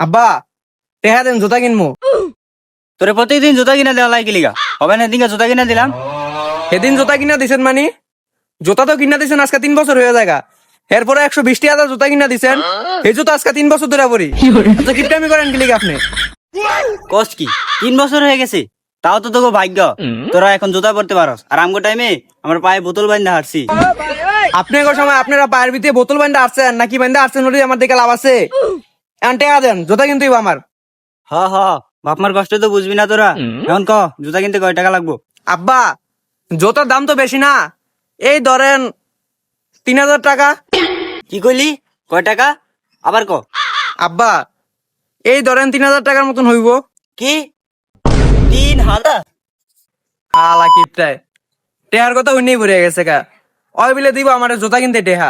আব্বা টেহা দেন জুতা কিনবো। তোরে প্রত্যেকদিন জুতা কিনা দেওয়া লাগে লিগা হবে না, এদিকে জুতা কিনা দিলাম। সেদিন জুতা কিনা দিছেন মানে জুতা তো কিনা দিছেন আজকে 3 বছর হয়ে যায়। এরপরে 120,000 জুতা কিনা দিছেন, এই জুতা আজকে 3 বছর ধরে পরি। আচ্ছা কিপটামি করেন কি লিগা আপনি? কষ্ট কি 3 বছর হয়ে গেছে, তাও তো তোকে ভাগ্য তোরা এখন জুতা পরতে পারস। আর আমগো টাইমে আমার পায়ে বোতল বাইন্ধা হারছি। আপনার সময় আপনারা পায়ের ভিতরে বোতল বান্ধা আসছেন নাকি বান্ধা আসছেন ওটাই আমার দিকে লাভ আছে। এখন টেহা দেন জুতা কিনতে হইবো আমার। হ হ, বাপমার কষ্ট তো বুঝবি না তোরা। এখন ক জুতা কিনতে কয় টাকা লাগবো? আব্বা জুতার দাম তো বেশি না, এই ধরেন 3,000 টাকা। কি কইলি? কয় টাকা? আবার ক। আব্বা এই ধরেন 3,000 টাকার মতন হইব। কি 3,000? আলা কিপটায় টেহার কথা উন্নেই পড়ে গেছে কা। ওই বিলে দিব আমার জুতা কিনতে টেহা।